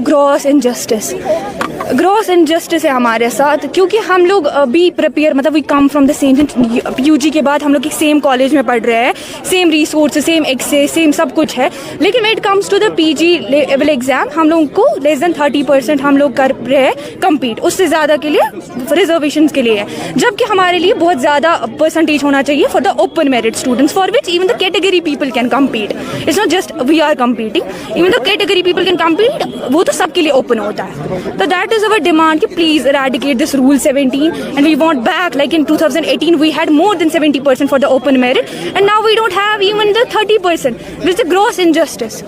Gross injustice है हमारे साथ, क्योंकि हम लोग भी प्रिपेयर मतलब we come from the same UG के बाद हम लोग सेम कॉलेज में पढ़ रहे हैं, same resource, same access, same सब कुछ है, लेकिन when it comes to the PG level exam हम लोग को लेस देन 30% हम लोग कर रहे हैं कम्पीट, उससे ज़्यादा के लिए रिजर्वेशन के लिए है, जबकि हमारे लिए बहुत ज़्यादा परसेंटेज होना चाहिए for the open merit students for which even the category people can compete. It's not just we are competing, even the category people can compete, वो तो सबके लिए ओपन होता है। तो दैट इज अवर डिमांड कि please eradicate this rule 17 and we want back, like in 2018 we had more than 70% for the open merit and now we don't have even the 30%, which is a gross injustice.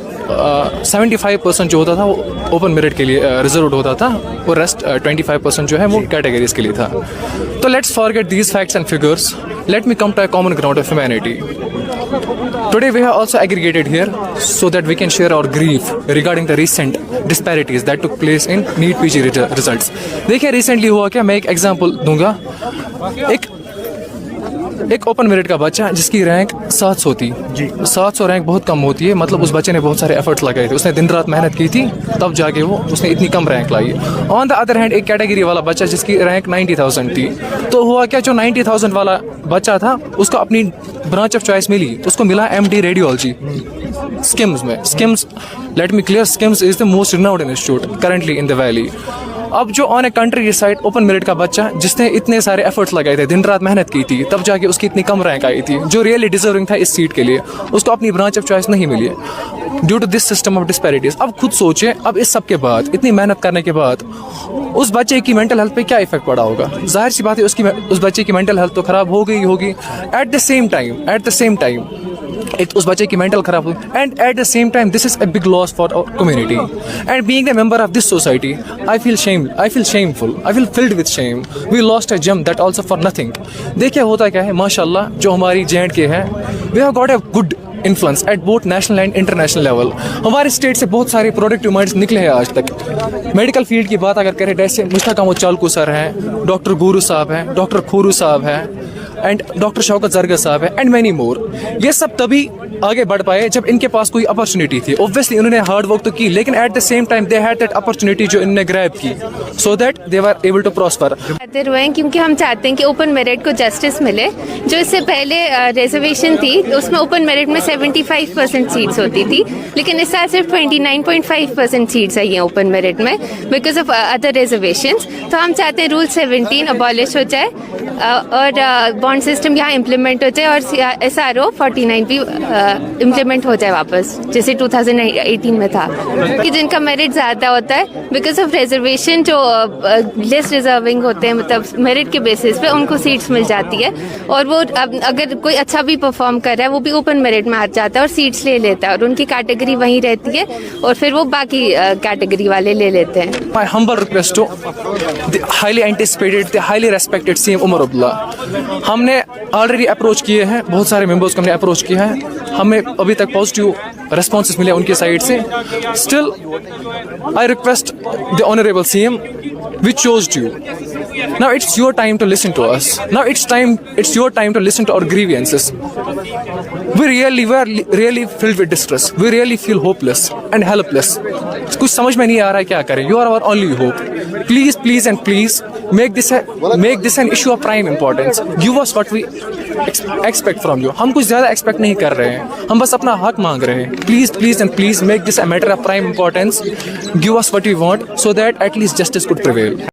75% जो होता था वो open merit के लिए reserve होता था, और rest 25% जो है वो कैटेगरीज के लिए था। तो let's forget these facts and figures, let me come to a common ground of humanity. Today we have also aggregated here so that we can share our grief regarding the recent disparities that took place in NEET PG results. देखिए recently हुआ क्या, मैं एक example दूंगा। एक open merit का बच्चा जिसकी रैंक 700 थी, 700 रैंक बहुत कम होती है, मतलब उस बच्चे ने बहुत सारे एफर्ट्स लगाए थे, उसने दिन रात मेहनत की थी, तब जाके उसने इतनी कम रैंक लाई। ऑन द अदर हैंड एक कैटेगरी वाला बच्चा जिसकी रैंक 90,000 थी, तो हुआ क्या, जो 90,000 वाला बच्चा था उसको अपनी ब्रांच ऑफ चॉइस मिली, उसको मिला MD रेडियोलॉजी स्किम्स में। Schemes, let me clear, schemes is the most renowned institute currently in the valley. अब जो on a country side open merit का बच्चा जिसने इतने सारे एफर्ट्स लगाए थे, दिन रात मेहनत की थी, तब जाके उसकी इतनी कम रैंक आई थी, जो रियली डिजर्विंग था इस सीट के लिए, उसको अपनी ब्रांच ऑफ चॉइस नहीं मिली due to this system of disparities. अब खुद सोचें, अब इस सब के बाद, इतनी मेहनत करने के बाद उस बच्चे की मेंटल हेल्थ पे क्या इफेक्ट पड़ा होगा। जाहिर सी बात है उस बच्चे की मेंटल हेल्थ तो खराब हो गई होगी। एट द सेम टाइम उस बच्चे की मेंटल खराब हुई, and at the same time this is a big loss for our community, and being the member of this society I feel shameful, I feel filled with shame. We lost a gem that also for nothing. देखिए होता क्या है, माशाल्लाह जो हमारी J&K है, we have got a good influence at both national and international level. हमारे state से बहुत सारे प्रोडक्टिव माइंड्स निकले हैं आज तक। मेडिकल फील्ड की बात अगर करें, जैसे मुश्ताक अहमद चालकू सर हैं, डॉक्टर गुरु साहब हैं, डॉक्टर खोरू साहब हैं, एंड डॉक्टर शौकत जरगा साहब है, एंड मैनी मोर। ये सब तभी आगे बढ़ पाए जब इनके पास कोई अपॉर्चुनिटी थी। ऑब्वियसली उन्होंने हार्ड वर्क तो की, लेकिन at the same time they had that opportunity जो इन्होंने ग्रैब की, so that they were able to prosper. क्योंकि हम चाहते हैं कि ओपन मेरिट को जस्टिस मिले। जो इससे पहले रिजर्वेशन थी उसमें ओपन मेरिट में 75% सीट्स होती थी, लेकिन इस साल सिर्फ 29.5% सीट्स आई हैं ओपन मेरिट में बिकॉज ऑफ अदर रिजर्वेशंस। तो हम चाहते हैं रूल 17 अबॉलिश हो जाए और बॉन्ड सिस्टम यहाँ इम्प्लीमेंट हो जाए, और SRO 49 भी इम्प्लीमेंट हो जाए वापस, जैसे 2018 में था, कि जिनका मेरिट ज़्यादा होता है बिकॉज ऑफ रिजर्वेशन, जो लेस रिजर्विंग होते हैं, मतलब मेरिट के बेसिस पे उनको सीट्स मिल जाती है, और वो अगर कोई अच्छा भी परफॉर्म कर रहा है वो भी ओपन मेरिट में आ जाता है और सीट्स ले लेता है, और उनकी कैटेगरी वहीं रहती है, और फिर वो बाकी कैटेगरी वाले ले लेते हैं। My humble request to the highly anticipated, the highly respected CM Omar Abdullah, हमने ऑलरेडी अप्रोच किए हैं, बहुत सारे मेंबर्स को हमने अप्रोच किया है, हमें अभी तक पॉजिटिव रेस्पॉन्सेस मिले उनके साइड से। Still I request the honourable CM, we chose you. Now it's your time to listen to us. Now it's your time to listen to our grievances. We are really filled with distress. We really feel hopeless and helpless. कुछ समझ में नहीं आ रहा है क्या करें. You are our only hope. Please make this an issue of prime importance. Give us what we expect from you. हम कुछ ज़्यादा expect नहीं कर रहे हैं, हम बस अपना हक मांग रहे हैं. Please make this a matter of prime importance. Give us what we want so that at least justice could prevail.